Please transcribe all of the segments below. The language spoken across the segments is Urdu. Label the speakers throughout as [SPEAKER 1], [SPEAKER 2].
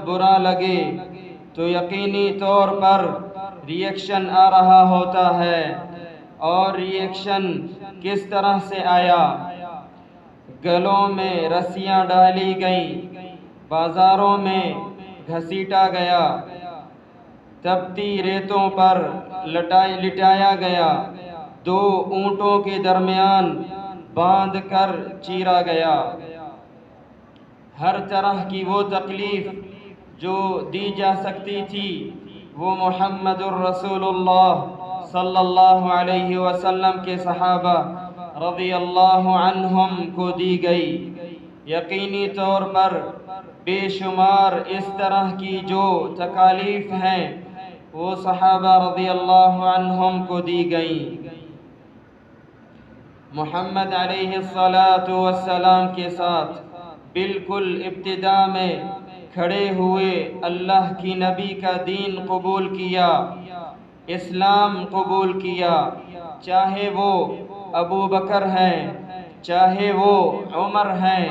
[SPEAKER 1] جب برا لگے تو یقینی طور پر ریئیکشن آ رہا ہوتا ہے، اور ریئیکشن کس طرح سے آیا؟ گلوں میں رسیاں ڈالی گئیں، بازاروں میں گھسیٹا گیا، تپتی ریتوں پر لٹایا گیا، دو اونٹوں کے درمیان باندھ کر چیرا گیا۔ ہر طرح کی وہ تکلیف جو دی جا سکتی تھی وہ محمد الرسول اللہ صلی اللہ علیہ وسلم کے صحابہ رضی اللہ عنہم کو دی گئی۔ یقینی طور پر بے شمار اس طرح کی جو تکالیف ہیں وہ صحابہ رضی اللہ عنہم کو دی گئیں۔ محمد علیہ السلام کے ساتھ بالکل ابتدا میں کھڑے ہوئے اللہ کی نبی کا دین قبول کیا، اسلام قبول کیا، چاہے وہ ابو بکر ہیں، چاہے وہ عمر ہیں،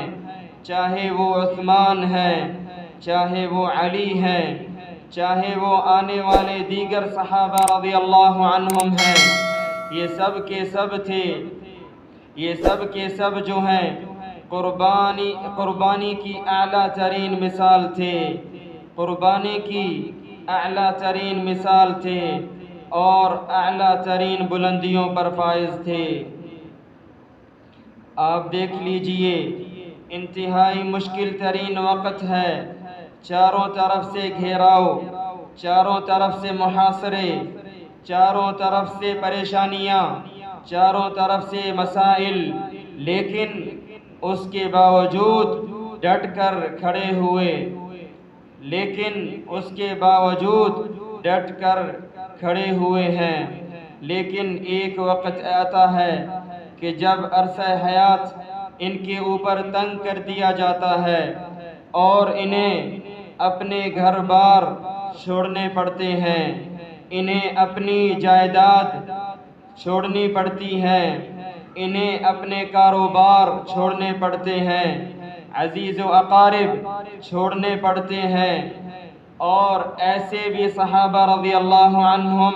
[SPEAKER 1] چاہے وہ عثمان ہیں، چاہے وہ علی ہیں، چاہے وہ آنے والے دیگر صحابہ رضی اللہ عنہم ہیں، یہ سب کے سب تھے، یہ سب کے سب جو ہیں قربانی کی اعلیٰ ترین مثال تھے، قربانی کی اعلیٰ ترین مثال تھے اور اعلیٰ ترین بلندیوں پر فائز تھے۔ آپ دیکھ لیجئے، انتہائی مشکل ترین وقت ہے، چاروں طرف سے گھیراؤ، چاروں طرف سے محاصرے، چاروں طرف سے پریشانیاں، چاروں طرف سے مسائل، لیکن اس کے باوجود ڈٹ کر کھڑے ہوئے، لیکن اس کے باوجود ڈٹ کر کھڑے ہوئے ہیں۔ لیکن ایک وقت آتا ہے کہ جب عرصہ حیات ان کے اوپر تنگ کر دیا جاتا ہے اور انہیں اپنے گھر بار چھوڑنے پڑتے ہیں، انہیں اپنی جائیداد چھوڑنی پڑتی ہے، انہیں اپنے کاروبار چھوڑنے پڑتے ہیں، عزیز و اقارب چھوڑنے پڑتے ہیں، اور ایسے بھی صحابہ رضی اللہ عنہم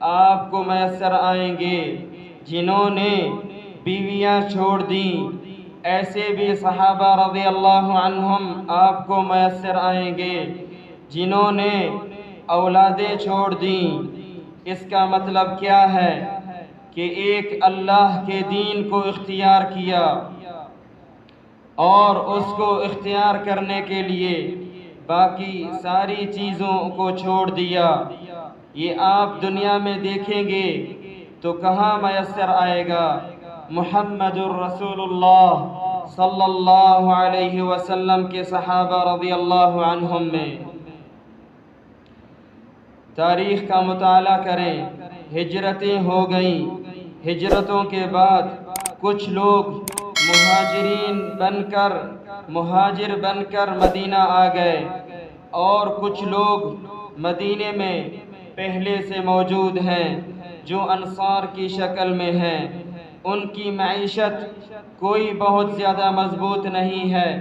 [SPEAKER 1] آپ کو میسر آئیں گے جنہوں نے بیویاں چھوڑ دیں، ایسے بھی صحابہ رضی اللہ عنہم آپ کو میسر آئیں گے جنہوں نے اولادیں چھوڑ دیں۔ اس کا مطلب کیا ہے کہ ایک اللہ کے دین کو اختیار کیا اور اس کو اختیار کرنے کے لیے باقی ساری چیزوں کو چھوڑ دیا۔ یہ آپ دنیا میں دیکھیں گے تو کہاں میسر آئے گا؟ محمد الرسول اللہ صلی اللہ علیہ وسلم کے صحابہ رضی اللہ عنہم میں۔ تاریخ کا مطالعہ کریں، ہجرتیں ہو گئیں، ہجرتوں کے بعد کچھ لوگ مہاجر بن کر مدینہ آ گئے، اور کچھ لوگ مدینے میں پہلے سے موجود ہیں جو انصار کی شکل میں ہیں۔ ان کی معیشت کوئی بہت زیادہ مضبوط نہیں ہے،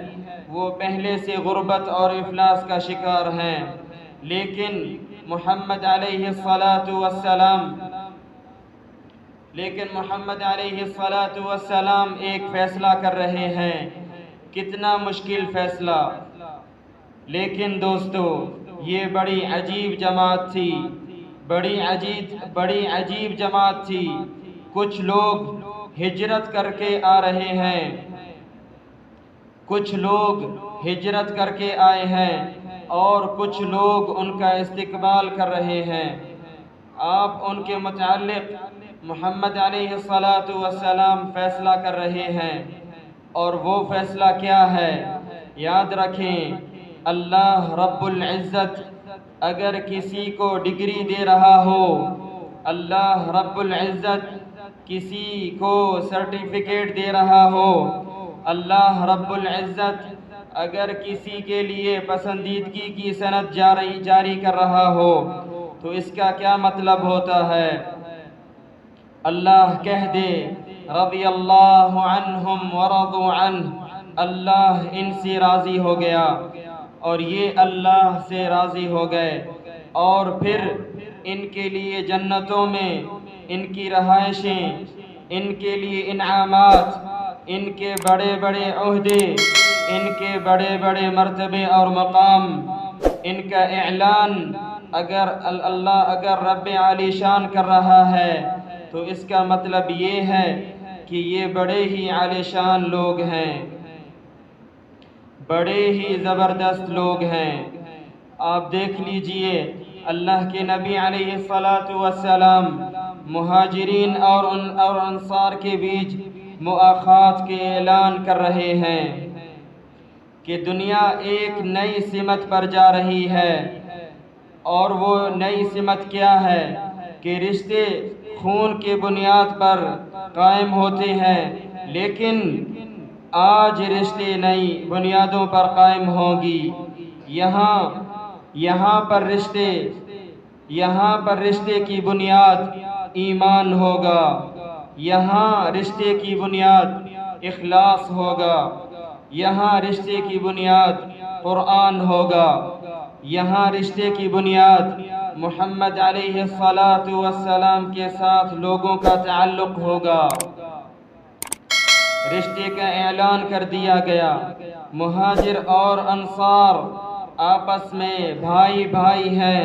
[SPEAKER 1] وہ پہلے سے غربت اور افلاس کا شکار ہیں، لیکن محمد علیہ السلام ایک فیصلہ کر رہے ہیں، کتنا مشکل فیصلہ، لیکن دوستو یہ بڑی عجیب جماعت تھی، بڑی عجیب جماعت تھی۔ کچھ لوگ ہجرت کر کے آ رہے ہیں، کچھ لوگ ہجرت کر کے آئے ہیں اور کچھ لوگ ان کا استقبال کر رہے ہیں۔ آپ ان کے متعلق محمد علیہ السلام فیصلہ کر رہے ہیں، اور وہ فیصلہ کیا ہے؟ یاد رکھیں، اللہ رب العزت اگر کسی کو ڈگری دے رہا ہو، اللہ رب العزت کسی کو سرٹیفکیٹ دے رہا ہو، اللہ رب العزت اگر کسی کے لیے پسندیدگی کی سند جاری کر رہا ہو تو اس کا کیا مطلب ہوتا ہے؟ اللہ کہہ دے رضی اللہ عنہم ورضوا عنہ، اللہ ان سے راضی ہو گیا، اور یہ اللہ سے راضی ہو گئے، اور پھر ان کے لیے جنتوں میں ان کی رہائشیں، ان کے لیے انعامات، ان کے بڑے بڑے عہدے، ان کے بڑے بڑے مرتبے اور مقام، ان کا اعلان اگر رب عالی شان کر رہا ہے تو اس کا مطلب یہ ہے کہ یہ بڑے ہی عالی شان لوگ ہیں، بڑے ہی زبردست لوگ ہیں۔ آپ دیکھ لیجئے اللہ کے نبی علیہ السلام مہاجرین اور انصار کے بیچ مؤاخات کے اعلان کر رہے ہیں کہ دنیا ایک نئی سمت پر جا رہی ہے، اور وہ نئی سمت کیا ہے کہ رشتے خون کی بنیاد پر قائم ہوتے ہیں، لیکن آج رشتے نئی بنیادوں پر قائم ہوں گی۔ یہاں پر رشتے کی بنیاد ایمان ہوگا، یہاں رشتے کی بنیاد اخلاص ہوگا، یہاں رشتے کی بنیاد قرآن ہوگا، یہاں رشتے کی بنیاد محمد علیہ السلام کے ساتھ لوگوں کا تعلق ہوگا۔ رشتے کا اعلان کر دیا گیا، مہاجر اور انصار آپس میں بھائی بھائی ہیں،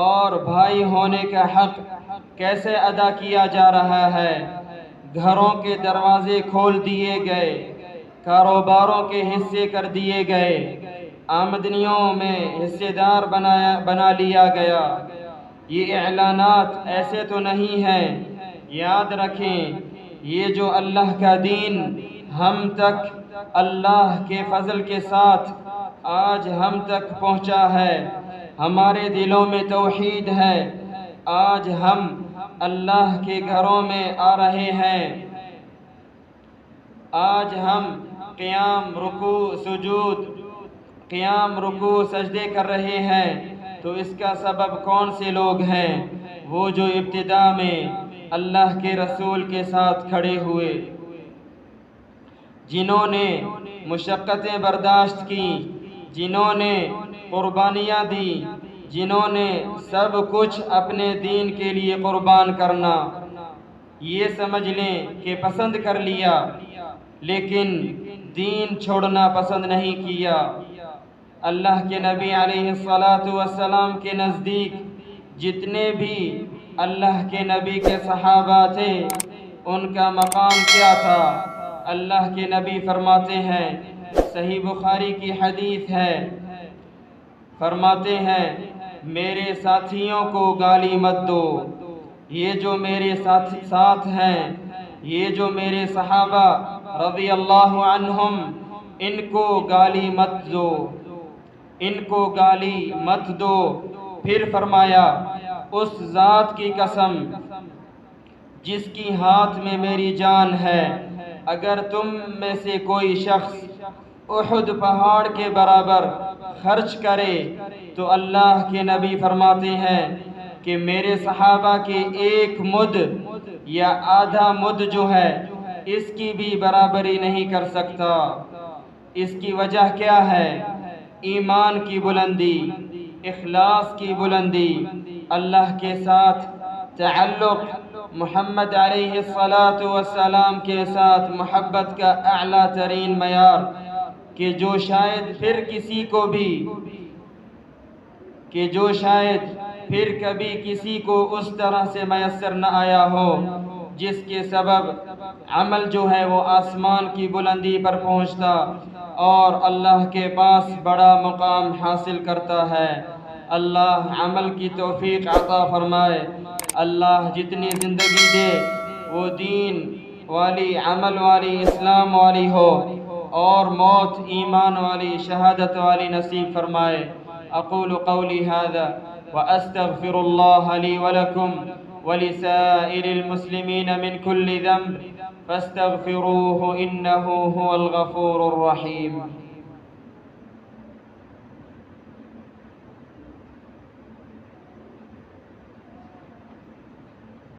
[SPEAKER 1] اور بھائی ہونے کا حق کیسے ادا کیا جا رہا ہے؟ گھروں کے دروازے کھول دیے گئے، کاروباروں کے حصے کر دیے گئے، آمدنیوں میں حصے دار بنا لیا گیا۔ یہ اعلانات ایسے تو نہیں ہیں، یاد رکھیں یہ جو اللہ کا دین ہم تک اللہ کے فضل کے ساتھ آج ہم تک پہنچا ہے، ہمارے دلوں میں توحید ہے، آج ہم اللہ کے گھروں میں آ رہے ہیں، آج ہم قیام رکوع سجدے کر رہے ہیں، تو اس کا سبب کون سے لوگ ہیں؟ وہ جو ابتدا میں اللہ کے رسول کے ساتھ کھڑے ہوئے، جنہوں نے مشقتیں برداشت کی، جنہوں نے قربانیاں دی، جنہوں نے سب کچھ اپنے دین کے لیے قربان کرنا یہ سمجھ لیں کہ پسند کر لیا، لیکن دین چھوڑنا پسند نہیں کیا۔ اللہ کے نبی علیہ السلام کے نزدیک جتنے بھی اللہ کے نبی کے صحابہ تھے، ان کا مقام کیا تھا؟ اللہ کے نبی فرماتے ہیں، صحیح بخاری کی حدیث ہے، فرماتے ہیں میرے ساتھیوں کو گالی مت دو، یہ جو میرے ساتھ ہیں، یہ جو میرے صحابہ رضی اللہ عنہم، ان کو گالی مت دو، ان کو گالی مت دو۔ پھر فرمایا اس ذات کی قسم جس کی ہاتھ میں میری جان ہے، اگر تم میں سے کوئی شخص احد پہاڑ کے برابر خرچ کرے تو اللہ کے نبی فرماتے ہیں کہ میرے صحابہ کے ایک مد یا آدھا مد جو ہے اس کی بھی برابری نہیں کر سکتا۔ اس کی وجہ کیا ہے؟ ایمان کی بلندی، اخلاص کی بلندی، اللہ کے ساتھ تعلق، محمد علیہ السلام کے ساتھ محبت کا اعلیٰ ترین معیار، کہ جو شاید پھر کبھی کسی کو اس طرح سے میسر نہ آیا ہو، جس کے سبب عمل جو ہے وہ آسمان کی بلندی پر پہنچتا اور اللہ کے پاس بڑا مقام حاصل کرتا ہے۔ اللہ عمل کی توفیق عطا فرمائے، اللہ جتنی زندگی دے وہ دین والی، عمل والی، اسلام والی ہو، اور موت ایمان والی، شہادت والی نصیب فرمائے۔ اقول قولی هذا واستغفر الله لي ولكم ولسائر المسلمين من كل ذنب فاستغفروه انه هو الغفور الرحيم۔